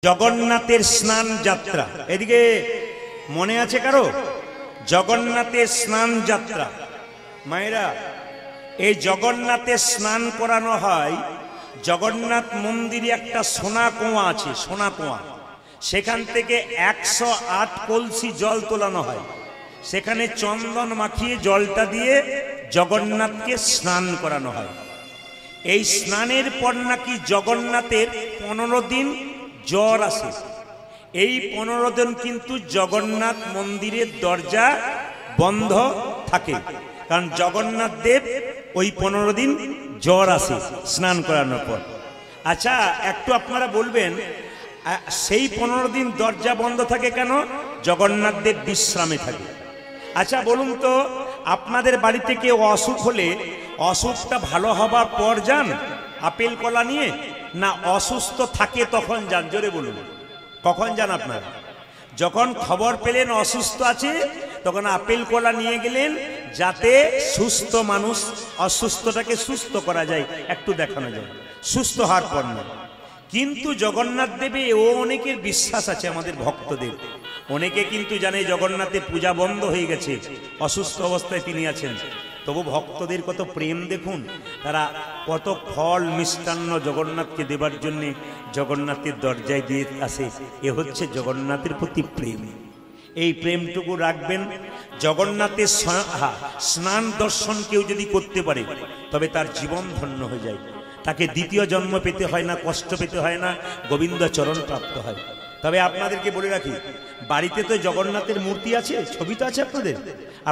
জগন্নাথের স্নান যাত্রা এদিকে মনে আছে কারো? জগন্নাথের স্নান যাত্রা মায়েরা, এই জগন্নাথের স্নান করানো হয়। জগন্নাথ মন্দিরে একটা সোনা কুয়া আছে, সোনা কুয়া, সেখান থেকে 108 কলসি জল তোলানো হয়। সেখানে চন্দন মাখিয়ে জলটা দিয়ে জগন্নাথকে স্নান করানো হয়। এই স্নানের পর নাকি জগন্নাথের 15 দিন জ্বর আসে। এই 15 দিন কিন্তু জগন্নাথ মন্দিরের দরজা বন্ধ থাকে, কারণ জগন্নাথ দেব ওই 15 দিন জ্বর আসে স্নান করানোর পর। আচ্ছা, একটু আপনারা বলবেন সেই 15 দিন দরজা বন্ধ থাকে কেন? জগন্নাথ দেব বিশ্রামে থাকে। আচ্ছা বলুন তো, আপনাদের বাড়িতে কেউ অসুখ হলে অসুখটা ভালো হবার পর যান আপেল কলা নিয়ে, না অসুস্থ থাকে তখন যান? জোরে বলুন, কখন যান আপনারা? যখন খবর পেলেন অসুস্থ আছে তখন আপেল কলা নিয়ে গেলেন, যাতে সুস্থ মানুষ অসুস্থটাকে সুস্থ করা যায়, একটু দেখানো যায়, সুস্থ হওয়ার পর না। কিন্তু জগন্নাথ দেবে ও অনেকের বিশ্বাস আছে, আমাদের ভক্তদের অনেকে কিন্তু জানে জগন্নাথের পূজা বন্ধ হয়ে গেছে, অসুস্থ অবস্থায় তিনি আছেন। তবু ভক্তদের কত প্রেম দেখুন, তারা কত ফল মিষ্টান্ন জগন্নাথকে দেবার জন্য জগন্নাথের দরজায় দিয়ে আসে। এ হচ্ছে জগন্নাথের প্রতি প্রেম। এই প্রেমটুকু রাখবেন। জগন্নাথের স্নান দর্শন কেউ যদি করতে পারে তবে তার জীবন ধন্য হয়ে যায়, তাকে দ্বিতীয় জন্ম পেতে হয় না, কষ্ট পেতে হয় না, গোবিন্দ চরণ প্রাপ্ত হয়। তবে আপনাদেরকে বলে রাখি, বাড়িতে তো জগন্নাথের মূর্তি আছে, ছবি তো আছে আপনাদের।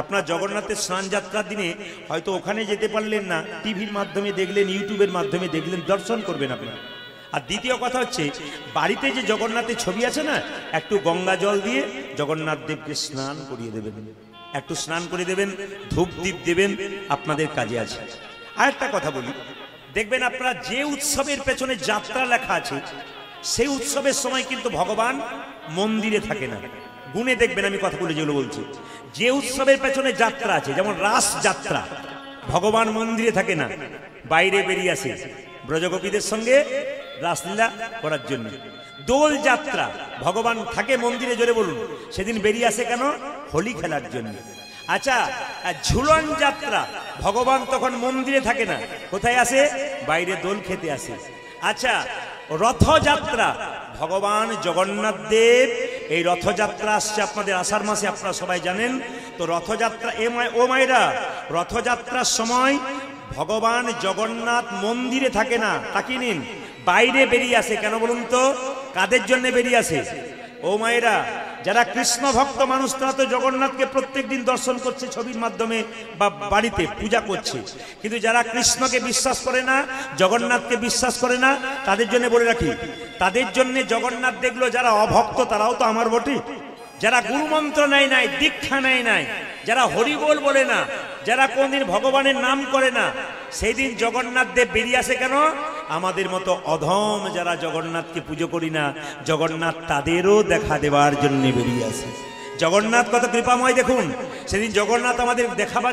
আপনার জগন্নাথের স্নান যাত্রার দিনে হয়তো ওখানে যেতে পারলেন না, টিভির মাধ্যমে দেখলেন, ইউটিউবের মাধ্যমে দেখলেন, দর্শন করবেন আপনারা। আর দ্বিতীয় কথা হচ্ছে, বাড়িতে যে জগন্নাথের ছবি আছে না, একটু গঙ্গা জল দিয়ে জগন্নাথ দেবকে স্নান করিয়ে দেবেন, একটু স্নান করে দেবেন, ধূপ দীপ দেবেন, আপনাদের কাজে আছে। আর একটা কথা বলি, দেখবেন আপনারা যে উৎসবের পেছনে যাত্রা লেখা আছে সেই উৎসবের সময় কিন্তু ভগবান মন্দিরে থাকে না। গুণে দেখবেন, আমি কথাগুলো যেগুলো বলছি, যে উৎসবের পেছনে যাত্রা আছে, যেমন রাস যাত্রা, ভগবান মন্দিরে থাকে না, বাইরে বেরিয়ে আসে ব্রজগোপীদের সঙ্গে রাসলীলা করার জন্য। দোল যাত্রা, ভগবান থাকে মন্দিরে, জোরে বলুন, সেদিন বেরিয়ে আসে কেন? হোলি খেলার জন্য। আচ্ছা, ঝুলন যাত্রা, ভগবান তখন মন্দিরে থাকে না, কোথায় আসে? বাইরে দোল খেতে আসে। আচ্ছা, রথযাত্রা, ভগবান জগন্নাথ দেব এই রথযাত্রা আসছে আপনাদের আষাঢ় মাসে, আপনারা সবাই জানেন তো। রথযাত্রা ও মায়েরা, রথযাত্রার সময় ভগবান জগন্নাথ মন্দিরে থাকে না, তাকে নিন বাইরে বেরিয়ে আসে। কেন বলুন তো? কাদের জন্য বেরিয়ে আসে? ও মায়েরা, যারা কৃষ্ণ ভক্ত মানুষ তারা তো জগন্নাথকে প্রত্যেক দিন দর্শন করছে ছবির মাধ্যমে বা বাড়িতে পূজা করছে, কিন্তু যারা কৃষ্ণকে বিশ্বাস করে না, জগন্নাথকে বিশ্বাস করে না, তাদের জন্য বলে রাখি, তাদের জন্য জগন্নাথ দেখলো যারা অভক্ত, তারাও তো আমার বটে। যারা গুরুমন্ত্র নেয় নাই, দীক্ষা নেয় নাই, যারা হরিবোল বলে না, যারা কোনদিন ভগবানের নাম করে না, সেই দিন জগন্নাথ দেব বেরিয়ে আসে কেন? আমাদের মতো অধম যারা জগন্নাথকে পুজো করি না, জগন্নাথ তাদেরও দেখা দেওয়ার জন্য বেরিয়ে আসে। জগন্নাথ কত কৃপাময় দেখুন। সেদিন জগন্নাথ আমাদের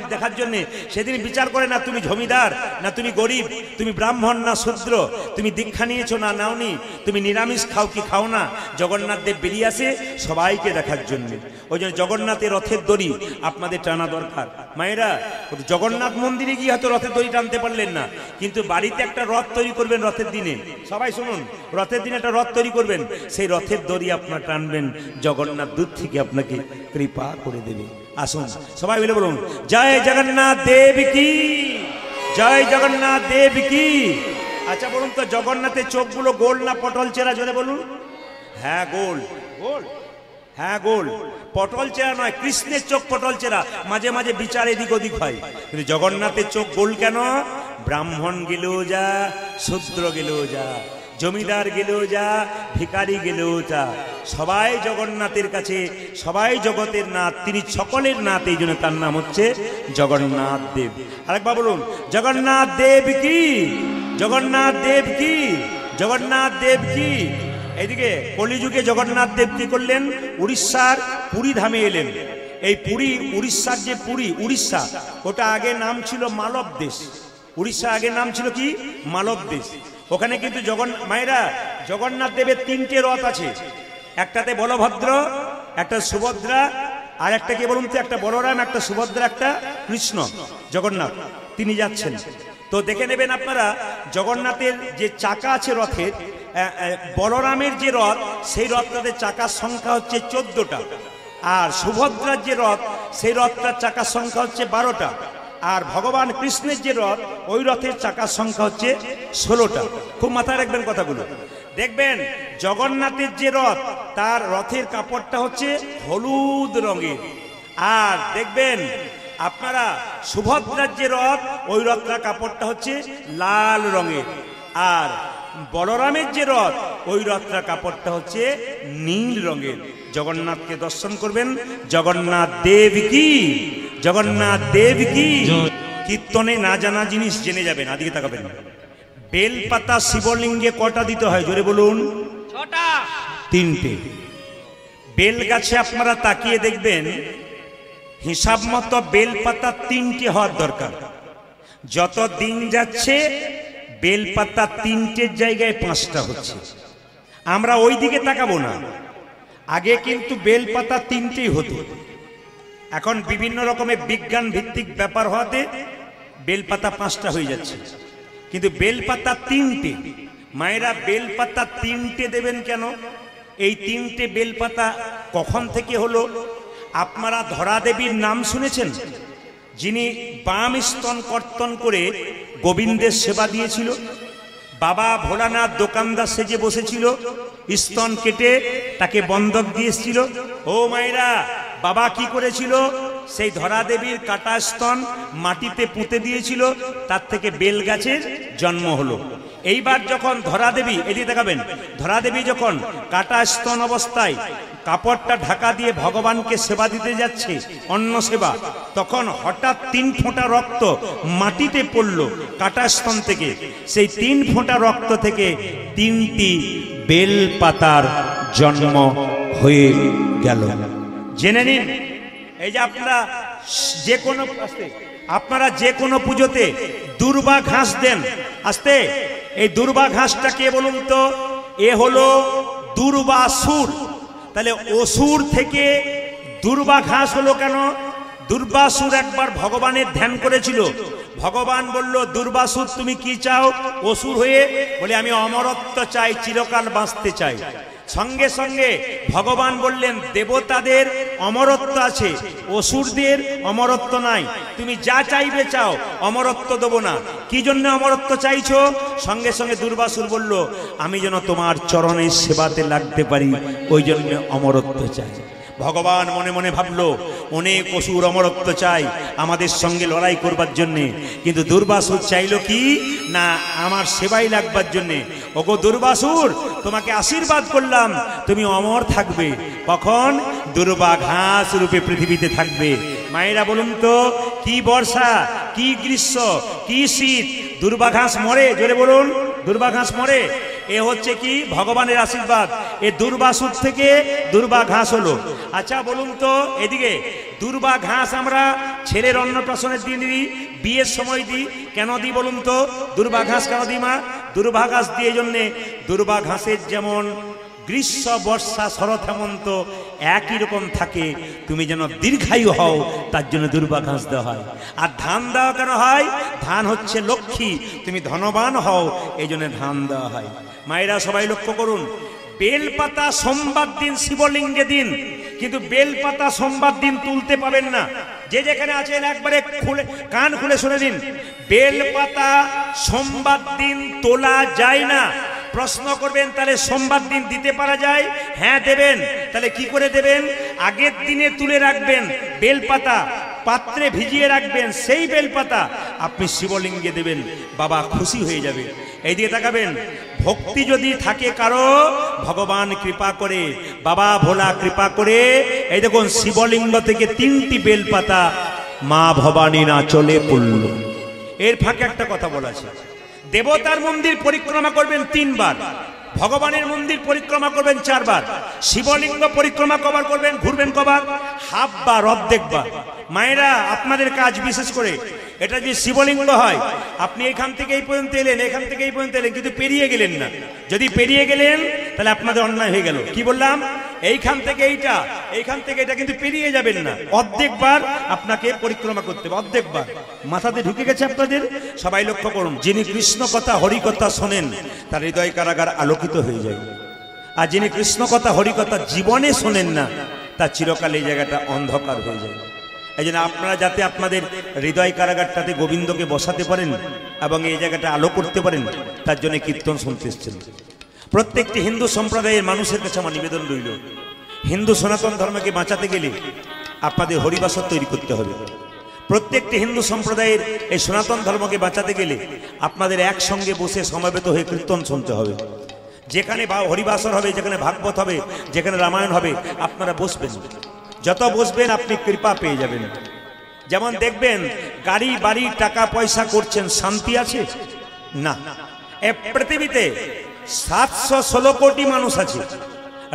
দেখার জন্য সেদিন বিচার করে না তুমি জমিদার না তুমি গরিব, তুমি ব্রাহ্মণ না শূদ্র, তুমি দীক্ষা নিয়েছো না নাওনি, তুমি নিরামিষ খাও কি খাও না, জগন্নাথ দেব বেরিয়ে আসে সবাইকে দেখার জন্য। ওই জন্য জগন্নাথের রথের দড়ি আপনাদের টানা দরকার। মায়েরা, জগন্নাথ মন্দিরে গিয়ে হয়তো রথের দড়ি টানতে পারলেন না, কিন্তু বাড়িতে একটা রথ তৈরি করবেন রথের দিনে। সবাই শুনুন, রথের দিনে একটা রথ তৈরি করবেন, সেই রথের দড়ি আপনার টানবেন, জগন্নাথ দূর থেকে আপনাকে কৃপা করে দেবে। আসুন সবাই মিলে বলুন, জয় জগন্নাথ দেব কি, জয় জগন্নাথ দেব কি। আচ্ছা বলুন তো, জগন্নাথের চোখগুলো গোল না পটল চেরা? জোরে বলুন। হ্যাঁ গোল, গোল, হ্যাঁ গোল, পটল চেরা নয়। কৃষ্ণের চোখ পটল চেরা, মাঝে মাঝে বিচার এদিক ওদিক হয়, কিন্তু জগন্নাথের চোখ গোল কেন? ব্রাহ্মণ গেলেও যা, শূদ্র গেলেও যা, জমিদার গেলেও যা, ভিখারি গেলেও যা, সবাই জগন্নাথের কাছে, সবাই জগতের নাথ, তিনি সকলের নাথ, এই জন্য তার নাম হচ্ছে জগন্নাথ দেব। আরেকবার বলুন, জগন্নাথ দেব কি, জগন্নাথ দেব কি, জগন্নাথ দেব কি। এইদিকে কলিযুগে জগন্নাথ দেব কি করলেন? উড়িষ্যার পুরী ধামে এলেন। এই পুরী, উড়িষ্যার যে পুরী, উড়িষ্যা, ওটা আগে নাম ছিল মালব দেশ। উড়িষ্যা আগে নাম ছিল কি? মালব দেশ। ওখানে কিন্তু মায়েরা জগন্নাথ দেবের তিনটে রথ আছে, একটাতে বলভদ্র, একটা সুভদ্রা, আর একটা কি বলুন তো, একটা বলরাম, একটা সুভদ্রা, একটা কৃষ্ণ। জগন্নাথ তিনি যাচ্ছেন। তো দেখে নেবেন আপনারা, জগন্নাথের যে চাকা আছে রথের, বলরামের যে রথ, সেই রথটাতে চাকার সংখ্যা হচ্ছে 14টা, আর সুভদ্রার যে রথ, সেই রথটার চাকার সংখ্যা হচ্ছে 12টা, আর ভগবান কৃষ্ণের যে রথ, ওই রথের চাকার সংখ্যা হচ্ছে 16টা। খুব মাথায় রাখবেন কথাগুলো। দেখবেন জগন্নাথের যে রথ, তার রথের কাপড়টা হচ্ছে হলুদ রঙের, আর দেখবেন আপনারা সুভদ্রার যে রথ, ওই রথটার কাপড়টা হচ্ছে লাল রঙের, আর বলরামের যে রথ, ওই রথটার কাপড়টা হচ্ছে নীল রঙের। জগন্নাথকে দর্শন করবেন। জগন্নাথ দেব কি, জগন্নাথ দেব কি। কীর্তনে না জানা জিনিস জেনে যাবেন। আদিকে তাকাবেন। বেলপাতা শিবলিঙ্গে কটা দিতে হয় জোরে বলুন? 6টা। 3টে। বেল গাছে আপনারা তাকিয়ে দেখবেন, হিসাব মতো বেলপাতা 3টে হওয়ার দরকার। যত দিন যাচ্ছে বেলপাতা 3টের জায়গায় 5টা হচ্ছে। আমরা ওই দিকে তাকাবো না। আগে কিন্তু বেলপাতা 3টেই হতো, এখন বিভিন্ন রকমের বিজ্ঞান ভিত্তিক ব্যাপার হওয়াতে বেলপাতা 5টা হয়ে যাচ্ছে, কিন্তু বেলপাতা 3টে। মায়েরা বেলপাতা 3টে দেবেন কেন? এই 3টে বেলপাতা কখন থেকে হলো? আপনারা ধরা দেবীর নাম শুনেছেন, যিনি বাম স্তন কর্তন করে গোবিন্দের সেবা দিয়েছিল। বাবা ভোলানাথ দোকানদার সেজে বসেছিল, স্তন কেটে তাকে বন্ধক দিয়েছিল। ও মায়েরা, বাবা কি করেছিল? সেই ধরা দেবীর কাটা স্তন মাটিতে পুঁতে দিয়েছিল, তার থেকে বেল গাছের জন্ম হলো। এইবার যখন ধরা দেবী, এদিকে দেখাবেন, ধরা দেবী যখন কাটা স্তন অবস্থায় কাপড়টা ঢাকা দিয়ে ভগবানকে সেবা দিতে যাচ্ছে, অন্ন সেবা, তখন হঠাৎ 3 ফোঁটা রক্ত মাটিতে পড়ল কাটা স্তন থেকে। সেই 3 ফোঁটা রক্ত থেকে 3টি বেল পাতার জন্ম হয়ে গেল। জেনে নিন, এই যে আপনারা যে কোনো পুজোতে দুর্বা ঘাস দেন, আস্তে, এই দুর্বা ঘাসটা কে বলুন তো? এ হলো দুর্বাসুর। তাহলে অসুর থেকে দুর্বা ঘাস হলো কেন? দুর্বাসুর একবার ভগবানের ধ্যান করেছিল। ভগবান বলল, দুর্বাসুর তুমি কি চাও? অসুর হয়ে বলে, আমি অমরত্ব চাই, চিরকাল বাঁচতে চাই। সঙ্গে সঙ্গে ভগবান বললেন, দেবতাদের অমরত্ব আছে, অসুরদের অমরত্ব নাই, তুমি যা চাইবে চাও, অমরত্ব দেবো না। কি জন্য অমরত্ব চাইছো? সঙ্গে সঙ্গে দুর্বাসুর বলল, আমি যেন তোমার চরণের সেবাতে লাগতে পারি, ওই জন্য অমরত্ব চাই। ভগবান মনে মনে ভাবলো, অনেক অসুর অমরত্ব চাই আমাদের সঙ্গে লড়াই করবার জন্যে, কিন্তু দুর্বাসুর চাইলো কি না, আমার সেবাই লাগবার জন্যে। ওগো দুর্বাসুর, তোমাকে আশীর্বাদ করলাম, তুমি অমর থাকবে। কখন? দুর্বা ঘাস রূপে পৃথিবীতে থাকবে। মায়েরা বলুন তো, কি বর্ষা, কি গ্রীষ্ম, কি শীত, দুর্বা ঘাস মরে? জোরে বলুন, দুর্বা ঘাস মরে। এ হচ্ছে কি ভগবানের আশীর্বাদ। এ দুর্বাসুর থেকে দুর্বা ঘাস হলো। আচ্ছা বলুন তো, এদিকে দুর্বা ঘাস আমরা ছেলের অন্নপ্রাশনের দিন দিই, বিয়ের সময় দিই, কেন দিই বলুন তো? দুর্বা ঘাস কেন দিই মা? দুর্বা ঘাস দিয়ে জন্যে, দুর্বা ঘাসের যেমন গ্রীষ্ম বর্ষা শরৎ হেমন্ত একই রকম থাকে, তুমি যেন দীর্ঘায়ু হও, তার জন্য দুর্বা ঘাস দেওয়া হয়। আর ধান দেওয়া কেন হয়? ধান হচ্ছে লক্ষ্মী, তুমি ধনবান হও, এই জন্য ধান দেওয়া হয়। মায়েরা সবাই লক্ষ্য করুন, বেলপাতা সোমবার দিন শিবলিঙ্গে দিন, কিন্তু বেলপাতা সোমবার দিন তুলতে পাবেন না। যে যেখানে আছেন একবারে খুলে কান খুলে শুনে দিন, বেলপাতা সোমবার দিন তোলা যায় না। প্রশ্ন করবেন, তাহলে সোমবার দিন দিতে পারা যায়? হ্যাঁ দেবেন। তাহলে কি করে দেবেন? আগের দিনে তুলে রাখবেন বেলপাতা, পাত্রে ভিজিয়ে রাখবেন, সেই বেলপাতা আপনি শিবলিঙ্গে দেবেন, বাবা খুশি হয়ে যাবে। এইদিকে তাকাবেন, ভক্তি যদি থাকে কারো, ভগবান কৃপা করে, বাবা ভোলা কৃপা করে। এই দেখুন, শিবলিঙ্গ থেকে 3টি বেলপাতা মা ভবানী না চলে পড়ল। এর ফাঁকে একটা কথা বলা আছে, দেবতার মন্দির পরিক্রমা করবেন 3 বার, ভগবানের মন্দির পরিক্রমা করবেন 4 বার, শিবলিঙ্গ পরিক্রমা কবার করবেন, ঘুরবেন কবার? হাফ বার, অর্ধেক বার। মায়েরা আপনাদের কাজ বিশেষ করে, এটা যদি শিবলিঙ্গ হয়, আপনি এখান থেকে এই পর্যন্ত এলেন, এখান থেকে এই পর্যন্ত এলেন, কিন্তু পেরিয়ে গেলেন না। যদি পেরিয়ে গেলেন তাহলে আপনাদের অন্যায় হয়ে গেল। কি বললাম? এইখান থেকে এইটা, এইখান থেকে এটা, কিন্তু পেরিয়ে যাবেন না। অর্ধেকবার আপনাকে পরিক্রমা করতে হবে, অর্ধেকবার। মাথাতে ঢুকে গেছে আপনাদের? সবাই লক্ষ্য করুন, যিনি কৃষ্ণ কথা হরি কথা শোনেন তার হৃদয় কারাগার আলোকিত হয়ে যায়। আর যিনি কৃষ্ণ কথা হরি কথা জীবনে শোনেন না তার চিরকাল এই জায়গাটা অন্ধকার হয়ে যায়। এই জন্য আপনারা যাতে আপনাদের হৃদয় কারাগারটাতে গোবিন্দকে বসাতে পারেন এবং এই জায়গাটা আলো করতে পারেন, তার জন্য কীর্তন শুনতে এসেছেন। প্রত্যেকটি হিন্দু সম্প্রদায়ের মানুষের কাছে আমার নিবেদন রইল, হিন্দু সনাতন ধর্মকে বাঁচাতে গেলে আপনাদের হরিবাসর তৈরি করতে হবে। প্রত্যেকটি হিন্দু সম্প্রদায়ের এই সনাতন ধর্মকে বাঁচাতে গেলে আপনাদের একসঙ্গে বসে সমবেত হয়ে কীর্তন শুনতে হবে। যেখানে হরিবাসর হবে, যেখানে ভাগবত হবে, যেখানে রামায়ণ হবে, আপনারা বসবেন। যত বসবেন আপনি কৃপা পেয়ে যাবেন। যেমন দেখবেন গাড়ি বাড়ি টাকা পয়সা করছেন, শান্তি আছে না। এ পৃথিবীতে 716 কোটি মানুষ আছে,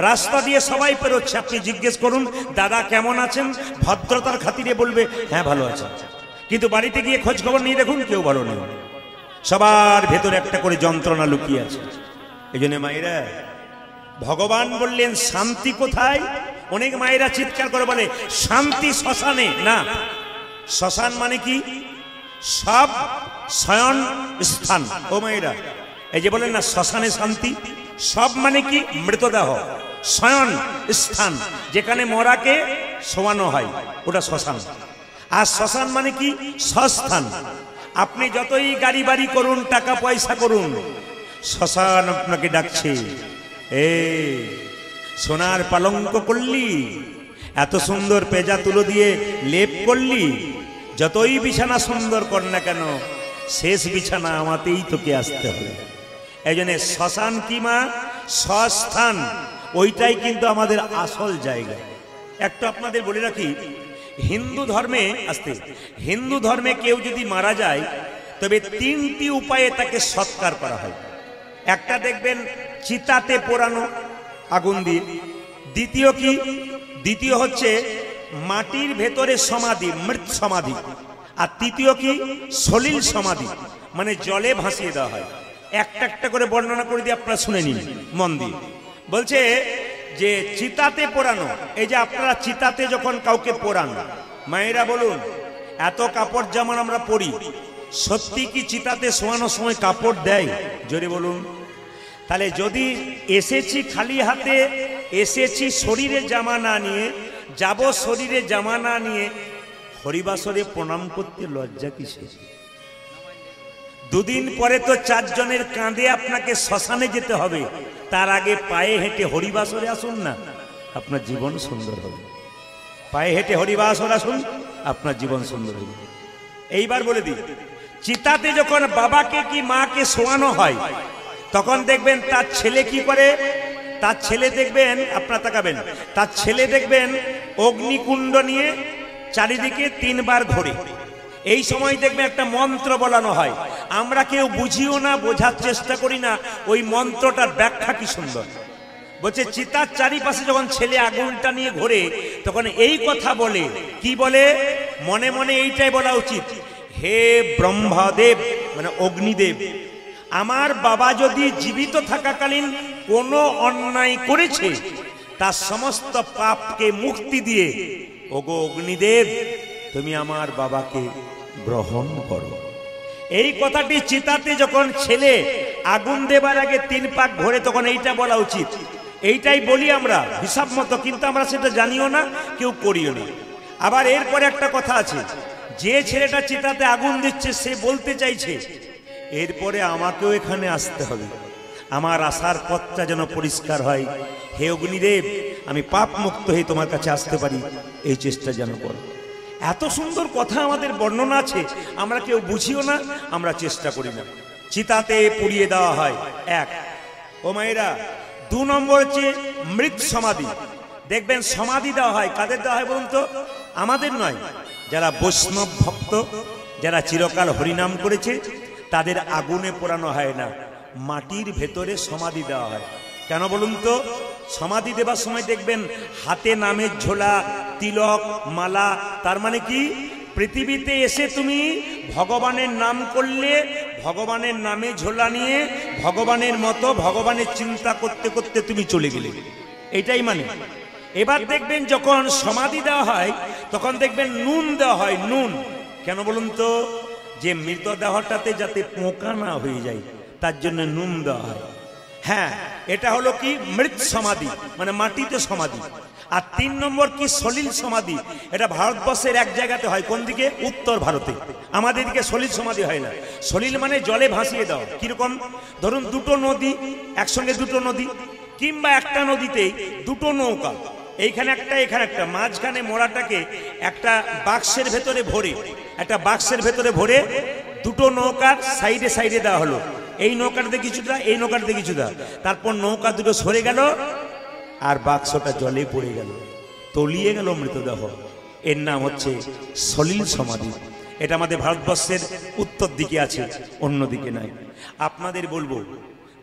রাস্তা দিয়ে সবাই পেরোচ্ছে। আপনি জিজ্ঞেস করুন দাদা কেমন আছেন, ভদ্রতার খাতিরে বলবে হ্যাঁ ভালো আছে, কিন্তু বাড়িতে গিয়ে খোঁজ খবর নিয়ে দেখুন কেউ ভালো নেই। সবার ভেতরে একটা করে যন্ত্রণা লুকিয়ে আছে। এই জন্য মায়েরা, ভগবান বললেন শান্তি কোথায়? অনেক মায়েরা চিৎকার করে বলে শান্তি শ্মশানে। না, শ্মশান মানে কি? সব শয়ন স্থান। ও মায়েরা, এই যে বলেন না শ্মশানে শান্তি, সব মানে কি? মৃতদেহ, শয়ন স্থান, যেখানে মরাকে শোয়ানো হয়, ওটা শ্মশান। আর শ্মশান মানে কি? সস্থান। আপনি যতই গাড়ি বাড়ি করুন, টাকা পয়সা করুন, শ্মশান আপনাকে ডাকছে। এ সোনার পালঙ্ক করলি, এত সুন্দর পেজা তুলো দিয়ে লেপ করলি, যতই বিছানা সুন্দর কর না কেন, শেষ বিছানা আমাতেই তোকে আসতে হবে। এই জন্য শ্মশান কি মা? সস্থান, ওইটাই কিন্তু আমাদের আসল জায়গা। একটা আপনাদের বলে রাখি, হিন্দু ধর্মে আসতে, হিন্দু ধর্মে কেউ যদি মারা যায় তবে 3টি উপায়ে তাকে সৎকার করা হয়। একটা দেখবেন চিতাতে পোড়ানো আগুন দিয়ে। দ্বিতীয় কি? দ্বিতীয় হচ্ছে মাটির ভেতরে সমাধি, মৃত সমাধি। আর তৃতীয় কি? সলিল সমাধি, মানে জলে ভাসিয়ে দেওয়া হয়। একটা একটা করে বর্ণনা করে দিয়ে আপনারা শুনে নিন মন দিয়ে। বলছে যে চিতাতে পোড়ানো, এই যে আপনারা চিতাতে যখন কাউকে পোড়ান, মায়েরা বলুন এত কাপড় যেমন আমরা পরি, সত্যি কি চিতাতে শোয়ানোর সময় কাপড় দেয়? জোরে বলুন। তাহলে যদি এসেছি খালি হাতে, এসেছি শরীরে জামা না নিয়ে, যাব শরীরে জামা না নিয়ে, হরিবাসরে প্রণাম করতে লজ্জা কিসে? দুদিন পরে তো 4 জনের কাঁধে আপনাকে শ্মশানে যেতে হবে, তার আগে পায়ে হেঁটে হরিবাসরে আসুন না, আপনার জীবন সুন্দর হবে। পায়ে হেঁটে হরিবাসর আসুন, আপনার জীবন সুন্দর হবে। এইবার বলে দিই, চিতাতে যখন বাবাকে কি মাকে শোয়ানো হয়, তখন দেখবেন তার ছেলে কি করে? তার ছেলে দেখবেন, আপনারা তাকাবেন, তার ছেলে দেখবেন অগ্নিকুণ্ড নিয়ে চারিদিকে 3 বার ঘোরে। এই সময় দেখবেন একটা মন্ত্র বলানো হয়, আমরা কেউ বুঝিও না, বোঝার চেষ্টা করি না ওই মন্ত্রটার ব্যাখ্যা কি সুন্দর। বলছে চিতার চারিপাশে যখন ছেলে আগুনটা নিয়ে ঘোরে, তখন এই কথা বলে, কি বলে? মনে মনে এইটাই বলা উচিত, হে ব্রহ্মদেব, মানে অগ্নিদেব, আমার বাবা যদি জীবিত থাকাকালীন কোনো অন্যায় করেছে, তার সমস্ত পাপকে মুক্তি দিয়ে ওগো অগ্নিদেব তুমি আমার বাবাকে গ্রহণ করো। এই কথাটি চিতাতে যখন ছেলে আগুন দেবার আগে 3 পাক ঘোরে, তখন এইটা বলা উচিত। এইটাই বলি আমরা হিসাব মতো, কিন্তু আমরা সেটা জানিও না, কেউ করিও না। আবার এরপরে একটা কথা আছে, যে ছেলেটা চিতাতে আগুন দিচ্ছে সে বলতে চাইছে এরপরে আমাকেও এখানে আসতে হবে, আমার আসার পথটা যেন পরিষ্কার হয়। হে অগ্নিদেব, আমি পাপ মুক্ত হয়ে তোমার কাছে আসতে পারি, এই চেষ্টা যেন করো। এত সুন্দর কথা আমাদের বর্ণনা আছে, আমরা কেউ বুঝিও না, আমরা চেষ্টা করি না। চিতাতে পুড়িয়ে দেওয়া হয় 1। ও মায়েরা, 2 নম্বর হচ্ছে মৃত সমাধি। দেখবেন সমাধি দেওয়া হয়, কাদের দেওয়া হয় বলুন তো? আমাদের নয়, যারা বৈষ্ণব ভক্ত, যারা চিরকাল হরিনাম করেছে, তাদের আগুনে পোড়ানো হয় না, মাটির ভেতরে সমাধি দেওয়া হয়। কেন বলুন তো? সমাধি দেবার সময় দেখবেন হাতে নামের ঝোলা, তিলক, মালা। তার মানে কি, পৃথিবীতে এসে তুমি ভগবানের নাম করলে, ভগবানের নামে ঝোলা নিয়ে ভগবানের মতো ভগবানের চিন্তা করতে করতে তুমি চলে গেলে, এটাই মানে। এবার দেখবেন যখন সমাধি দেওয়া হয় তখন দেখবেন নুন দেওয়া হয়। নুন কেন বলুন তো? যে মৃতদেহটাতে যাতে পোকা না হয়ে যায় তার জন্য নুন দেওয়া হয়। হ্যাঁ, এটা হলো কি মৃত সমাধি, মানে মাটিতে সমাধি। আর 3 নম্বর কি সলিল সমাধি। এটা ভারতবর্ষের এক জায়গাতে হয়। কোন দিকে? উত্তর ভারতে। আমাদের দিকে সলিল সমাধি হয় না। সলিল মানে জলে ভাসিয়ে দাও। কিরকম? ধরুন দুটো নদী একসঙ্গে, দুটো নদী কিংবা একটা নদীতেই দুটো নৌকা, এইখানে একটা এখানে একটা, মাঝখানে মোড়াটাকে একটা বাক্সের ভেতরে ভরে, একটা বাক্সের ভেতরে ভরে দুটো নৌকার সাইডে সাইডে দেওয়া হলো। এই নৌকাটাতে কিছুটা, এই নৌকাটাতে কিছুটা। তারপর নৌকা দুটো সরে গেল আর বাক্সটা জলে পড়ে গেল, তলিয়ে গেল মৃতদেহ। এর নাম হচ্ছে সলিল সমাধি। এটা আমাদের ভারতবর্ষের উত্তর দিকে আছে, অন্যদিকে নাই। আপনাদের বলবো,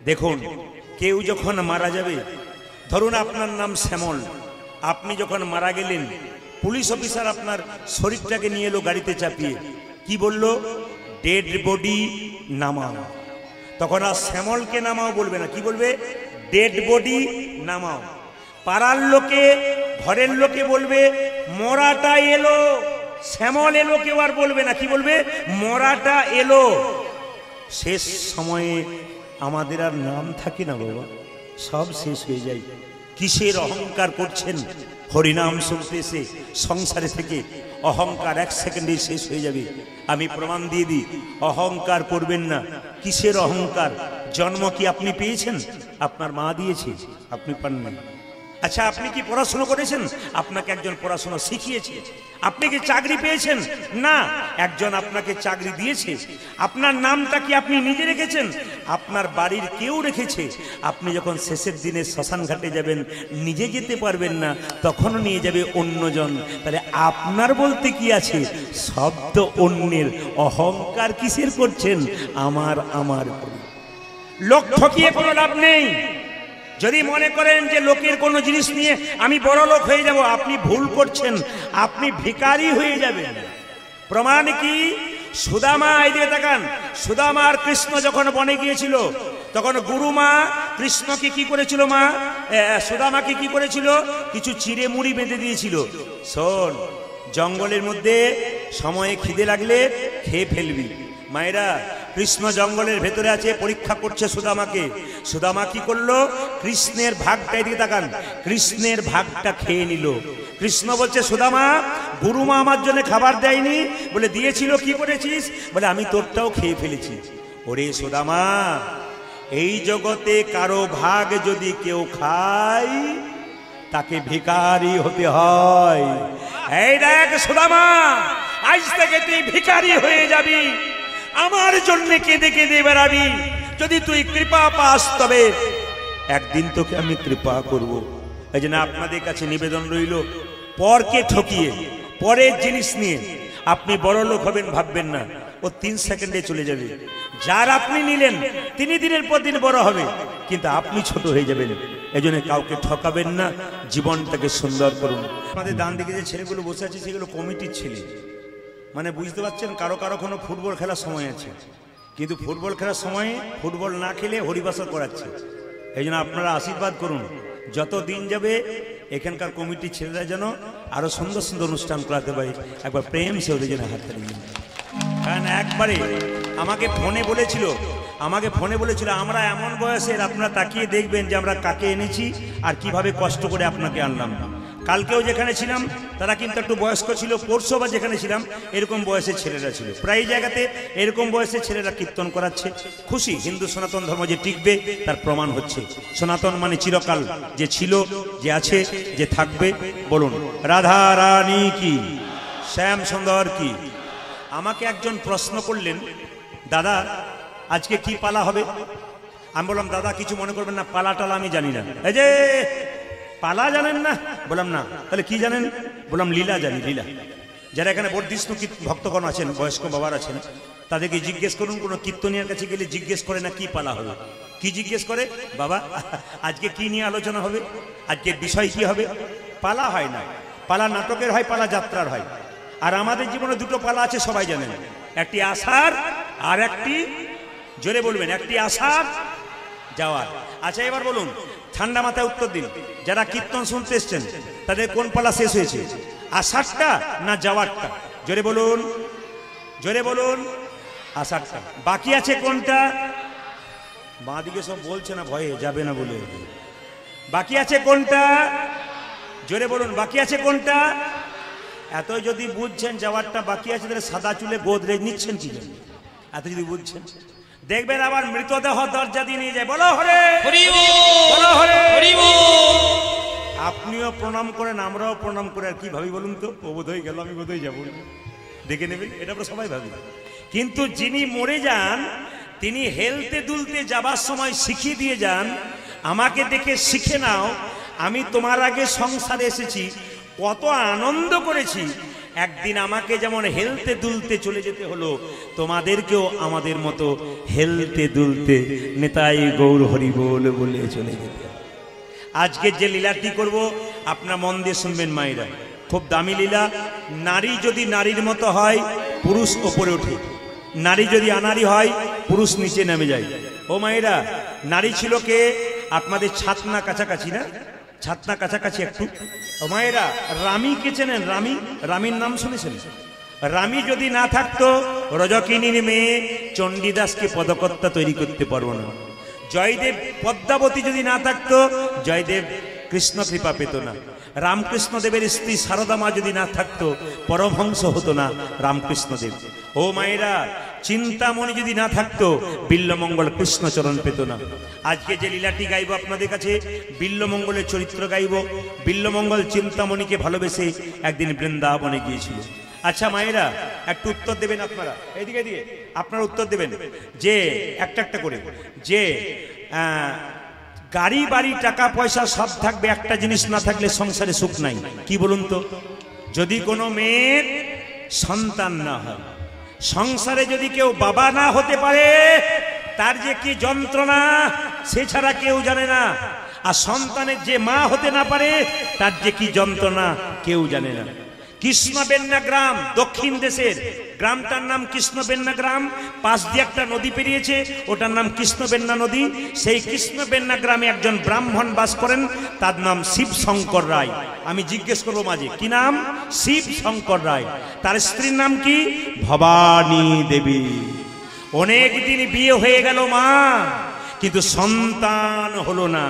দেখুন কেউ যখন মারা যাবে, ধরুন আপনার নাম শ্যামল, আপনি যখন মারা গেলেন, পুলিশ অফিসার আপনার শরীরটাকে নিয়ে এলো গাড়িতে চাপিয়ে, কি বলল? ডেড বডি নামাও। তখন আর শ্যামলকে নামাও বলবে না, কি বলবে? ডেড বডি নামাও। পাড়ার লোকে, ঘরের লোকে বলবে মরাটা এলো। শ্যামল এলো কেউ আর বলবে না, কি বলবে? মরাটা এলো। শেষ সময়ে আমাদের আর নাম থাকে না বাবা, সব শেষ হয়ে যায়। কিসের অহংকার করছেন? হরিনাম শুনতে এসে সংসারে থেকে অহংকার 1 সেকেন্ডে শেষ হয়ে যাবে। আমি প্রমাণ দিয়ে দিই, অহংকার করবেন না। কিসের অহংকার? জন্ম কি আপনি পেয়েছেন? আপনার মা দিয়েছে, আপনি পাননি। আচ্ছা, আপনি কি পড়াশোনা করেছেন? আপনাকে একজন পড়াশোনা শিখিয়েছে। আপনি কি চাকরি পেয়েছেন? না, একজন আপনাকে চাকরি দিয়েছে। আপনার নামটা কি আপনি নিজে রেখেছেন? আপনার বাড়ির কেউ রেখেছে। আপনি যখন শেষের দিনে শ্মশান ঘাটে যাবেন, নিজে যেতে পারবেন না, তখনও নিয়ে যাবে অন্যজন। তাহলে আপনার বলতে কি আছে? শব্দ অন্যের। অহংকার কিসের করছেন? আমার আমার। লোক ঠকিয়ে কোনো লাভ নেই। যদি মনে করেন যে লোকের কোনো জিনিস নিয়ে আমি বড় লোক হয়ে যাব, আপনি ভুল করছেন, আপনি ভিখারি হয়ে যাবেন। প্রমাণ কি? সুদামা, এদিকে তাকান। সুদামা আর কৃষ্ণ যখন বনে গিয়েছিল, তখন গুরুমা কৃষ্ণকে কি করেছিল? মা সুদামাকে কি করেছিল? কিছু চিড়ে মুড়ি বেঁধে দিয়েছিল। শোন, জঙ্গলের মধ্যে সময়ে খিদে লাগলে খেয়ে ফেলবি। মায়েরা, কৃষ্ণ জঙ্গলের ভেতরে আছে, পরীক্ষা করছে সুদামাকে। সুদামা কি করলো? কৃষ্ণের ভাগটা, এদিকে তাকান, কৃষ্ণের ভাগটা খেয়ে নিল। কৃষ্ণ বলছে, সুদামা, গুরুমা আমার জন্য খাবার দেয়নি। বলে, দিয়েছিল, কি করেছিস? বলে, আমি তোরটাও খেয়ে ফেলেছি। ওরে সুদামা, এই জগতে কারো ভাগ যদি কেউ খায়, তাকে ভিখারি হতে হয়। এই দেখ সুদামা, আজ থেকে তুই ভিখারি হয়ে যাবি, আমার জন্য কেঁদে কেঁদে বেড়াবি। যদি তুই কৃপা পাস, তবে একদিন তোকে আমি কৃপা করব। এই জন্য আপনাদের কাছে নিবেদন রইল, পরকে ঠকিয়ে, পরের জিনিস নিয়ে আপনি বড় লোক হবেন ভাববেন না। ও 3 সেকেন্ডে চলে যাবে। যার আপনি নিলেন, তিনি দিনের পর দিন বড় হবে, কিন্তু আপনি ছোট হয়ে যাবেন। এই জন্য কাউকে ঠকাবেন না, জীবনটাকে সুন্দর করুন। আমাদের ডান দিকে যে ছেলেগুলো বসে আছে, সেগুলো কমিটির ছেলে। মানে বুঝতে পারছেন, কারো কারো কোনো ফুটবল খেলার সময় আছে, কিন্তু ফুটবল খেলার সময়ে ফুটবল না খেলে হরিবাসর করাচ্ছে। এই জন্য আপনারা আশীর্বাদ করুন, যত দিন যাবে এখানকার কমিটির ছেলেরা যেন আরো সুন্দর সুন্দর অনুষ্ঠান করাতে পারে। একবার প্রেম সে ওদের যেন হাত তালি দিন। কারণ একবারে আমাকে ফোনে বলেছিল, আমরা এমন বয়সের, আপনারা তাকিয়ে দেখবেন যে আমরা কাকে এনেছি আর কিভাবে কষ্ট করে আপনাকে আনলাম। কালকেও যেখানে ছিলাম তারা কিন্তু একটু বয়স্ক ছিল, পরশু বা যেখানে ছিলাম এরকম বয়সের ছেলেরা ছিল। প্রায় জায়গাতে এরকম বয়সের ছেলেরা কীর্তন করাচ্ছে। খুশি, হিন্দু সনাতন ধর্ম যে টিকবে তার প্রমাণ হচ্ছে। সনাতন মানে চিরকাল, যে ছিল, যে আছে, যে থাকবে। বলুন রাধা রানী কি, শ্যাম সুন্দর কি। আমাকে একজন প্রশ্ন করলেন, দাদা আজকে কি পালা হবে? আমি বললাম, দাদা কিছু মনে করবেন না, পালা টালা আমি জানি না। এই যে পালা জানেন না? বললাম না। তাহলে কি জানেন? বললাম লীলা জানি, লীলা। যারা এখানে বর্ধিষ্ণু ভক্তগণ আছেন, বয়স্ক বাবার আছেন, তাদেরকে জিজ্ঞেস করুন, কোনো কীর্তনিয়ার কাছে গেলে জিজ্ঞেস করে না কি পালা হবে। কি জিজ্ঞেস করে? বাবা আজকে কি নিয়ে আলোচনা হবে, আজকে বিষয় কি হবে? পালা হয় না, পালা নাটকের হয়, পালা যাত্রার হয়। আর আমাদের জীবনে দুটো পালা আছে, সবাই জানেন, একটি আসার আর একটি, জোরে বলবেন, একটি আসার যাওয়ার। আচ্ছা এবার বলুন, ঠান্ডা মাথায় উত্তর দিন, যারা কীর্তন শুনতে এসছেন তাদের কোন পালা শেষ হয়েছে, আসারটা না যাওয়ারটা? জোরে বলুন, জোরে বলুন। আসারটা। বাকি আছে কোনটা? বাঁ দিকে সব বলছে না, ভয়ে যাবে না বলে। বাকি আছে কোনটা? জোরে বলুন, বাকি আছে কোনটা? এত যদি বুঝছেন যাওয়ারটা বাকি আছে, তাহলে সাদা চুলে গোদরেজ নিচ্ছেন কি জন্য? এত যদি বুঝছেন, দেখবেন আবার মৃতদেহ দরজা দিয়ে নিয়ে যায়। বলো হরে হরি বল, বলো হরে হরি বল। আপনিও প্রণাম করেন, আমরাও প্রণাম করে, আর কি ভাবি বলুন তো? ও বোধহয় গেল, আমি বোধহয় যাবো, দেখে নেবেন, এটা আমরা সবাই ভাবি। কিন্তু যিনি মরে যান, তিনি হেলতে দুলতে যাবার সময় শিখিয়ে দিয়ে যান, আমাকে দেখে শিখে নাও, আমি তোমার আগে সংসারে এসেছি, কত আনন্দ করেছি, একদিন আমাকে যেমন হেলতে দুলতে চলে যেতে হলো, তোমাদেরকেও আমাদের মতো হেলতে দুলতে নেতাই গৌর হরি বল বলে চলে যেতে। আজকে যে লীলাটি করব আপনার মন দিয়ে শুনবেন মায়েরা, খুব দামি লীলা। নারী যদি নারীর মতো হয়, পুরুষ ওপরে ওঠে, নারী যদি আনারি হয়, পুরুষ নিচে নেমে যায়। ও মায়েরা, নারী ছিল কে? আপনাদের ছাতনা কাছাকাছি না, ছাতনা কাছাকাছি একটু। ও মায়েরা, রামীকে চেনেন? রামী, রামীর নাম শুনেছেন? রামী যদি না থাকতো, রজকিনীর মেয়ে চণ্ডীদাসকে পদকর্তা তৈরি করতে পারবো না। জয়দেব, পদ্মাবতী যদি না থাকতো, জয়দেব কৃষ্ণ কৃপা পেত না। রামকৃষ্ণ দেবের স্ত্রী সারদা মা যদি না থাকতো, পরমহংস হতো না রামকৃষ্ণ দেব। ও মায়েরা, চিন্তামণি যদি না থাকতো, বিল্লমঙ্গল কৃষ্ণচরণ পেত না। আজকে যে লীলাটি গাইব আপনাদের কাছে, বিল্লমঙ্গলের চরিত্র গাইব। বিল্লমঙ্গল চিন্তামণিকে ভালোবেসে একদিন বৃন্দাবনে গিয়েছিল। আচ্ছা মায়েরা, একটু উত্তর দেবেন আপনারা, এদিকে দিয়ে আপনারা উত্তর দেবেন, যে একটা একটা করে, যে গাড়ি বাড়ি টাকা পয়সা সব থাকবে, একটা জিনিস না থাকলে সংসারে সুখ নাই। কি বলুন তো? যদি কোনো মেয়ের সন্তান না হয়, সংসারে যদি কেউ বাবা না হতে পারে, তার যে কি যন্ত্রণা সে ছাড়া কেউ জানে না। আর সন্তানের যে মা হতে না পারে, তার যে কি যন্ত্রণা কেউ জানে না। কৃষ্ণবেন্না গ্রাম, দক্ষিণ দেশের গ্রামটার নাম কৃষ্ণবেন্না গ্রাম। পাশ দিয়ে একটা নদী পেরিয়েছে, ওটার নাম কৃষ্ণবেন্না নদী। সেই কৃষ্ণবেন্না গ্রামে একজন ব্রাহ্মণ বাস করেন, তার নাম শিব শঙ্কর রায়। আমি জিজ্ঞেস করবো মাঝে, কি নাম? শিব শঙ্কর রায়। তার স্ত্রীর নাম কি? ভবানী দেবী। অনেক দিন বিয়ে হয়ে গেল মা, কিন্তু সন্তান হলো না।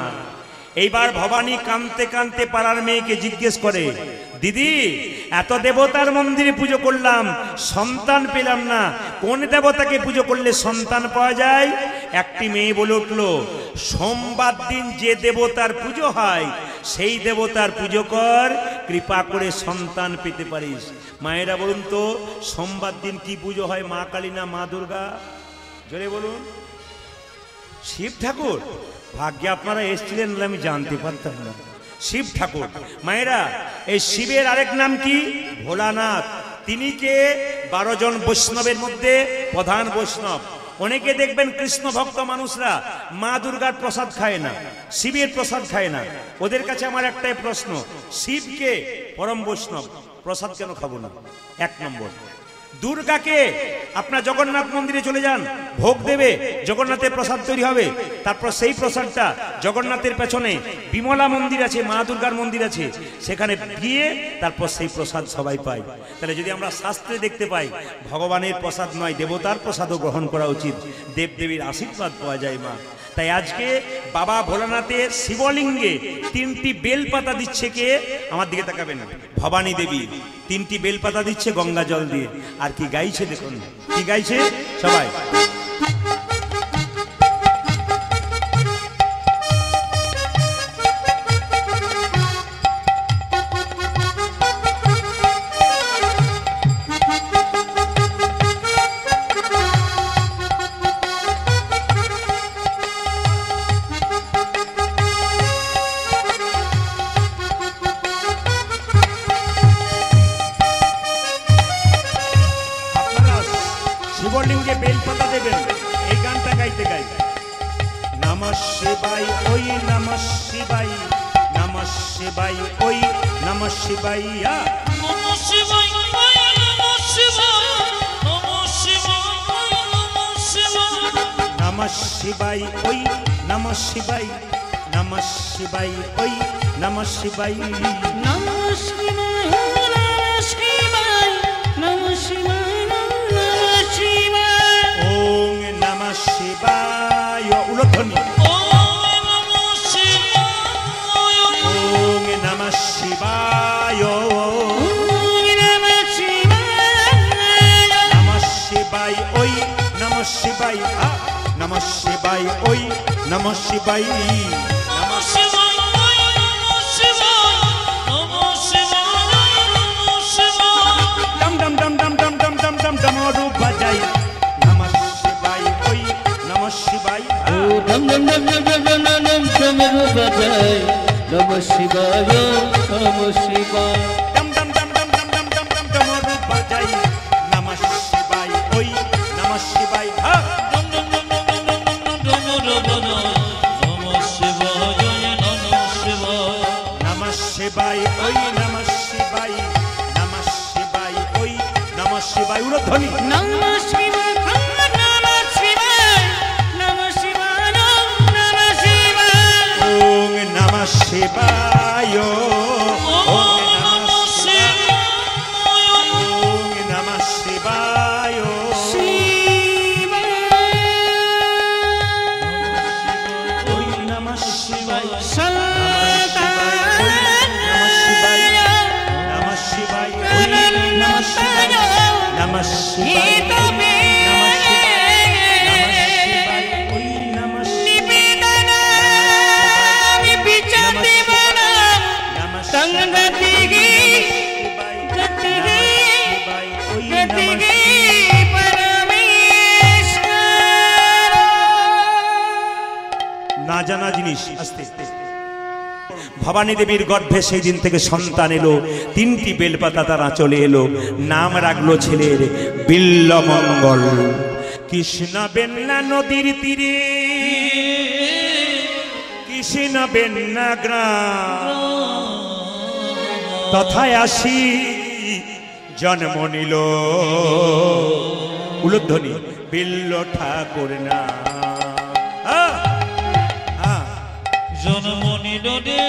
এইবার ভবানী কাঁদতে কাঁদতে পাড়ার মেয়েকে জিজ্ঞেস করে, দিদি এত দেবতার মন্দিরে পুজো করলাম, সন্তান পেলাম না, কোন দেবতাকে পুজো করলে সন্তান পাওয়া যায়? একটি মেয়ে বলে উঠল, সোমবার দিন যে দেবতার পুজো হয় সেই দেবতার পুজো কর, কৃপা করে সন্তান পেতে পারিস। মায়েরা বলুন তো, সোমবার দিন কি পুজো হয়? মা কালী না মা দুর্গা? জোরে বলুন। শিব ঠাকুর। ভাগ্যে আপনারা এসেছিলেন, আমি জানতে পারতাম না। শিব ঠাকুর। মায়েরা, এই শিবের আরেক নাম কি? ভোলানাথ। তিনি কে? 12 জন বৈষ্ণবের মধ্যে প্রধান বৈষ্ণব। অনেকে দেখবেন কৃষ্ণ ভক্ত মানুষরা মা দুর্গার প্রসাদ খায় না, শিবের প্রসাদ খায় না। ওদের কাছে আমার একটাই প্রশ্ন, শিবকে পরম বৈষ্ণব, প্রসাদ কেন খাবো না? এক নম্বর। দুর্গাকে আপনার জগন্নাথ মন্দিরে চলে যান, ভোগ দেবে, জগন্নাথের প্রসাদ তৈরি হবে, তারপর সেই প্রসাদটা জগন্নাথের পেছনে বিমলা মন্দির আছে, মা দুর্গার মন্দির আছে, সেখানে গিয়ে তারপর সেই প্রসাদ সবাই পায়। তাহলে যদি আমরা শাস্ত্রে দেখতে পাই ভগবানের প্রসাদ নয়, দেবতার প্রসাদও গ্রহণ করা উচিত, দেবদেবীর আশীর্বাদ পাওয়া যায় মা। তাই আজকে বাবা ভোলানাথের শিবলিঙ্গে 3টি বেলপাতা দিচ্ছে কে? আমার দিকে তাকাবেন, ভবানী দেবী 3টি বেলপাতা দিচ্ছে গঙ্গা জল দিয়ে। আর কি গাইছে দেখুন, কি গাইছে সবাই। শিবলিঙ্গে বেলপাতা দেবেন, এই গানটা গাইতে গাইতে। নমঃ শিবায় ওই নমঃ শিবায় নমঃ শিবায় ওই নমঃ শিবায় নমঃ শিবায় নমঃ শিবায় নমঃ শিবায় নমঃ শিবায় নমঃ শিবায় ওই নমঃ শিবায় নমঃ শিবায় ওই নমঃ শিবায় নমঃ শিবায় নমঃ শিবায় নমঃ শিবায় নমঃ শিবায় ওং নমঃ শিবায় উলধ্বনি ওম নমঃ শিবায় ওং নমঃ শিবায় ওম নমঃ শিবায় নমঃ শিবায় ওই নমঃ শিবায় নমঃ শিবায় ওই নমঃ শিবায় নমঃ শিবায় নমঃ শিবায় নমঃ শিবায় নমঃ শিবায় ডম ডম ডম ডম ডম ডম ডম ডম ডমরু বাজাই নমঃ শিবায় ওই নমঃ শিবায় ডম ডম ডম ডম ডম ডম ডম ডমরু বাজায় নমঃ শিবায় নমঃ শিবায় ডম ডম ডম ডম ডম ডম ডম ডম ডমরু বাজাই নমঃ শিবায় ওই নমঃ শিবায় ডম ডম ডম ডম ডম ডম ডম ডমরু বাজায় নমঃ শিবায় নমঃ শিবায় নমঃ শিবায় ওই নমঃ শিবায় নমঃ শিবায় ওই নমঃ শিবায় উলধ্বনি নমঃ শিবায় নমঃ শিবায় নমঃ শিবায় নমঃ শিবায় ওং নমঃ শিবায় ওম নমঃ শিবায় ওং নমঃ শিবায় ওই নমঃ শিবায় নমঃ শিবায় নমঃ শিবায় ওই নমঃ শিবায় নমঃ শিবায় নমঃ শিবায় ওই নমঃ শিবায় নমঃ শিবায় না জানা জিনিস আস্তে ভবানী দেবীর গর্ভে সেই দিন থেকে সন্তান এলো, 3টি বেলপাতা তার আঁচলে এলো, নাম রাখলো ছেলের বিল্লমঙ্গল। কৃষ্ণ বেন্না নদীর তীরে, কৃষ্ণ বেন্না গ্রাম, তথায় আসি জন্ম নিল উলধ্বনি বিল্ল ঠাকুর না জন্ম নিল রে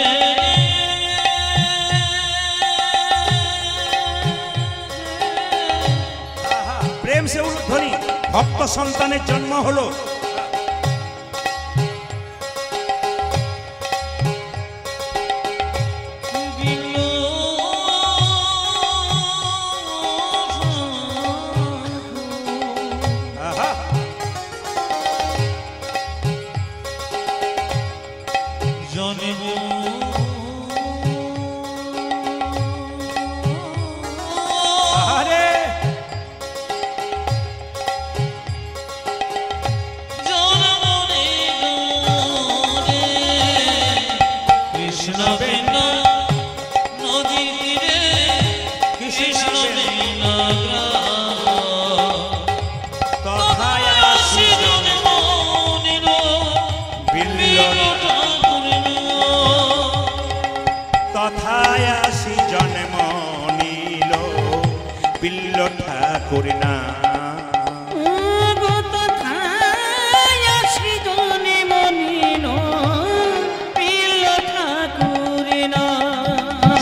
প্রেম সে উলধ্বনি ভক্ত সন্তানের জন্ম হলো।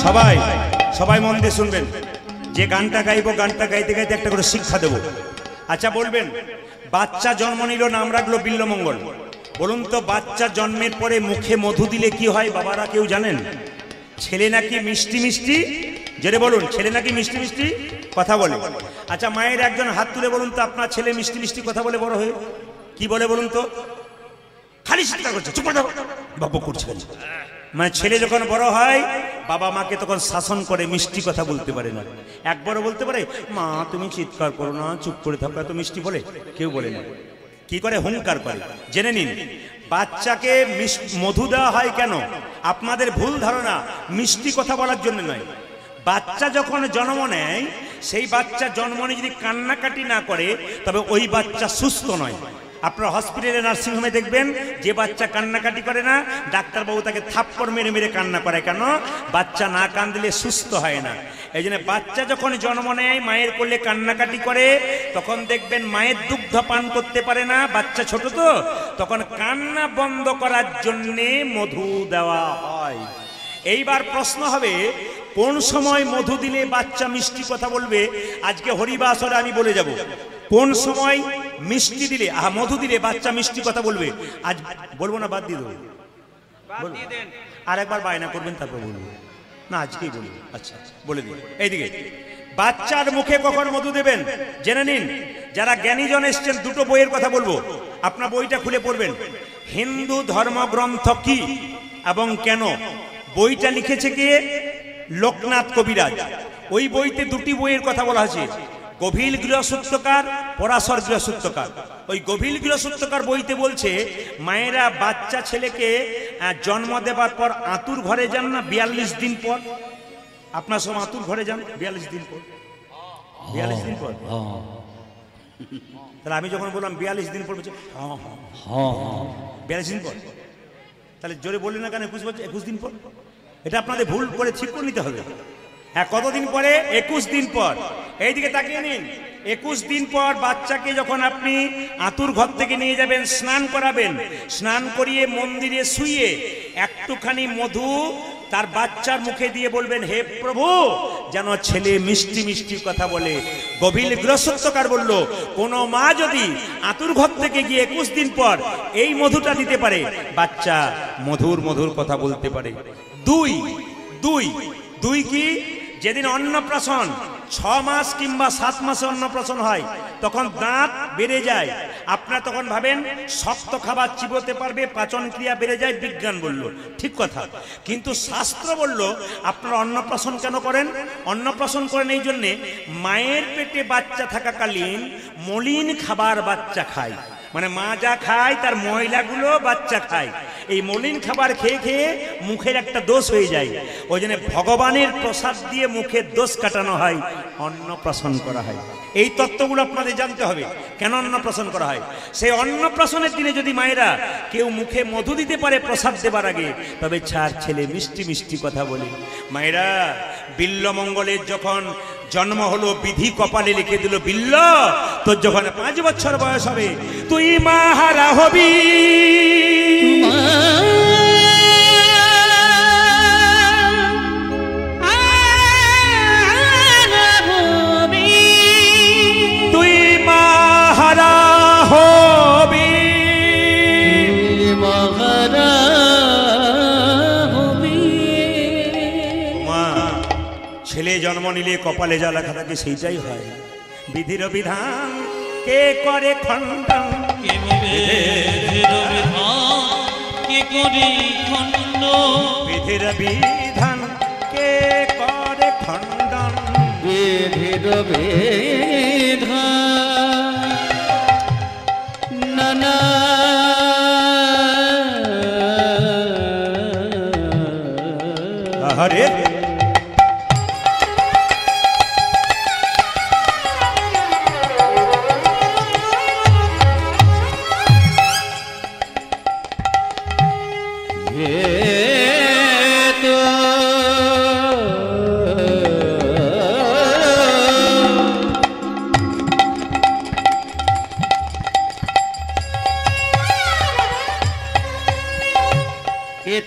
সবাই সবাই মন দিয়ে শুনবেন, যে গানটা গাইবো গানটা গাইতে গাইতে একটা করে শিক্ষা দেব। আচ্ছা বলবেন, বাচ্চা জন্ম নিল নাম রাখলো বিল্লমঙ্গল, বলুন তো বাচ্চা জন্মের পরে মুখে মধু দিলে কি হয় বাবারা কেউ জানেন? ছেলে নাকি মিষ্টি মিষ্টি, যেটা বলুন ছেলে নাকি মিষ্টি মিষ্টি কথা বলে। আচ্ছা মায়ের একজন হাত তুলে বলুন তো আপনার ছেলে মিষ্টি মিষ্টি কথা বলে বড় হয়ে কি বলে বলুন তো? খালি চিন্তা করছে, চুপ করে দাও, বাবু করছে। মানে ছেলে যখন বড় হয় বাবা মাকে তখন শাসন করে, মিষ্টি কথা বলতে পারে না। একবারও বলতে পারে মা তুমি চিৎকার করো না, চুপ করে থাকো, এত মিষ্টি বলে কেউ বলে না। কি করে? হুঙ্কার করে। জেনে নিন, বাচ্চাকে মধু দেওয়া হয় কেন? আপনাদের ভুল ধারণা, মিষ্টি কথা বলার জন্য নয়। বাচ্চা যখন জন্ম নেয়, সেই বাচ্চা জন্ম নিয়ে যদি কান্নাকাটি না করে তবে ওই বাচ্চা সুস্থ নয়। আপনার হসপিটালে নার্সিংহোমে দেখবেন যে বাচ্চা কান্নাকাটি করে না, ডাক্তারবাবু তাকে থাপ্পড় মেরে মেরে কান্না করে। কেন? বাচ্চা না কাঁদলে সুস্থ হয় না। এই জন্য বাচ্চা যখন জন্ম নেয় মায়ের কোলে কান্নাকাটি করে, তখন দেখবেন মায়ের দুগ্ধ পান করতে পারে না, বাচ্চা ছোট তো, তখন কান্না বন্ধ করার জন্যে মধু দেওয়া হয়। এইবার প্রশ্ন হবে, কোন সময় মধু দিলে বাচ্চা মিষ্টি কথা বলবে? আজকে হরিবাসরে আমি বলে যাব কোন সময় মিষ্টি দিলে, মধু দিলে বাচ্চা মিষ্টি কথা বলবে। আজ বলবো না, বাদ দিয়ে দেবো? আর একবার বায়না করবেন তারপর বলবো না, আজকেই বলবো। আচ্ছা বলে দিন। এইদিকে বাচ্চার মুখে কখন মধু দেবেন জেনে নিন। যারা জ্ঞানীজন এসছেন, দুটো বইয়ের কথা বলবো, আপনার বইটা খুলে পড়বেন। হিন্দু ধর্মগ্রন্থ কি এবং কেন, বইটা লিখেছে কে? লোকনাথ কবিরাজ। ওই বইতে দুটি বইয়ের কথা বলা আছে, গভীর গৃহসূত্রকার, পরাশর গৃহসূত্রকার। ওই গভীর গৃহসূত্রকার বইতে বলছে মায়েরা বাচ্চা ছেলেকে জন্ম দেবার পর আতুর ঘরে যান না 42 দিন পর। আপনার সব আতুর ঘরে যান 42 দিন পর? 42 দিন পর? তাহলে আমি যখন বললাম 42 দিন পর, বলছে 42 দিন পর। তাহলে জোরে বললেন না কেন 21 দিন পর? এটা আপনাদের ভুল করে ঠিক করে নিতে হবে। হ্যাঁ, কতদিন পরে? 21 দিন পর। এইদিকে তাকিয়ে নিন। 21 দিন পর বাচ্চাকে যখন আপনি আতুর ঘর থেকে নিয়ে যাবেন, স্নান করাবেন, স্নান করিয়ে মন্দিরে শুইয়ে একটুখানি মধু তার বাচ্চার মুখে দিয়ে বলবেন, হে প্রভু, যেন ছেলে মিষ্টি মিষ্টি কথা বলে। গভীর গৃহসূত্রকার বলল, কোন মা যদি আতুর ঘর থেকে গিয়ে 21 দিন পর এই মধুটা দিতে পারে, বাচ্চা মধুর মধুর কথা বলতে পারে। দুই কি? যেদিন অন্নপ্রাশন 6 মাস কিংবা 7 মাসে অন্নপ্রাশন হয়, তখন দাঁত বেড়ে যায়। আপনারা তখন ভাবেন শক্ত খাবার চিবোতে পারবে, পাচন ক্রিয়া বেড়ে যায়, বিজ্ঞান বলল ঠিক কথা। কিন্তু শাস্ত্র বলল আপনারা অন্নপ্রাশন কেন করেন? অন্নপ্রাশন করেন এই জন্যে, মায়ের পেটে বাচ্চা থাকাকালীন মলিন খাবার বাচ্চা খায়, মানে মা যা খায় তার ময়লাগুলো বাচ্চা খায়। এই মলিন খাবার খেয়ে খেয়ে মুখের একটা দোষ হয়ে যায়। ওই জন্য ভগবানের প্রসাদ দিয়ে মুখের দোষ কাটানো হয়, অন্নপ্রাশন করা হয়। এই তত্ত্বগুলো আপনাদের জানতে হবে, কেন অন্নপ্রাশন করা হয়। সেই অন্নপ্রাশনের দিনে যদি মায়েরা কেউ মুখে মধু দিতে পারে প্রসাদ দেবার আগে, তবে ছাড় ছেলে মিষ্টি মিষ্টি কথা বলে। মায়েরা বিল্লমঙ্গলের যখন জন্ম হলো, বিধি কপালে লিখে দিল, বিল্ল তোর যখন 5 বছর বয়স হবে তুই মাহারা হবি। তুই মাহারা হবি, মাহারা হবি। মা ছেলে জন্ম নিলে কপালে যা লেখা থাকে সেইটাই হয়। বিধির বিধান কে করে খণ্ডন, বিধির বিধান কে করে খণ্ডন, বিধির বিধান নানা হরে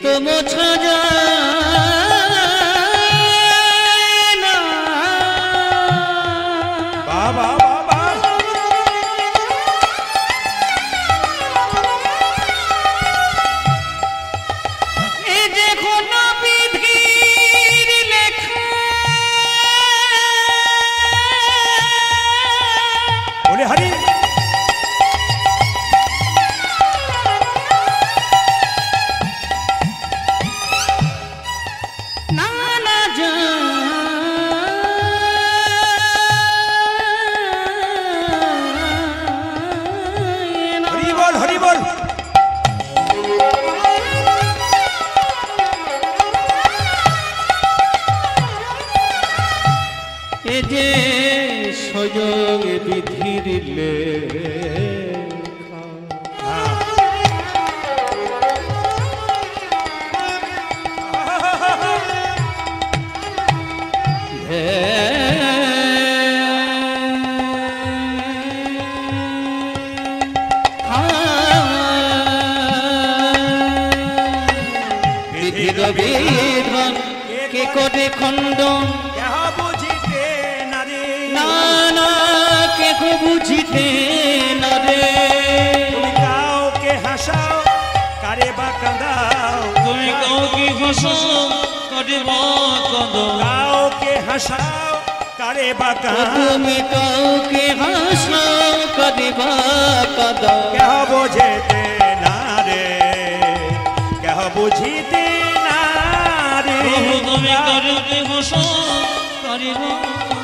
তো মোছা যায় না। বাবা এ যে কোন বিধির লেখা, বলে হরি স্বয়ং বিধির লেখা। খণ্ডন কেহ বুঝিতে নারে না না কেহ বুঝিতে না রে তুমি কাউকে হাসাও কারে বা কাঁদাও তুমি কাউকে হাসাও কারে বা কাঁদাও কাউকে হাসাও কারে বা কাঁদাও তুমি কাউকে হাসাও কারে বা কাঁদাও কেহ বুঝিতে না রে কেহ বুঝিতে না রে তুমি কাউকে হাসাও কারে বা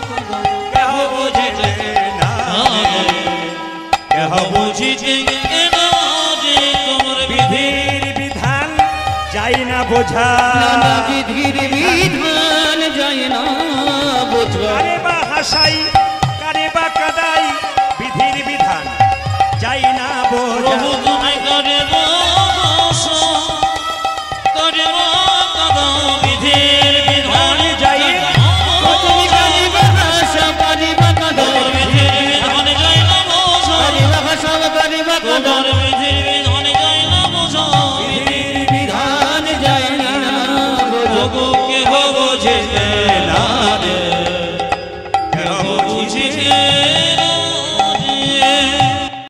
কাঁদাও কেহ বুঝিতে না রে কেহ বুঝিতে না রে তোমার বিধির বিধান যাই না বোঝা নানা বিধির বিধান যায় না বোঝা আরে বা হাসাই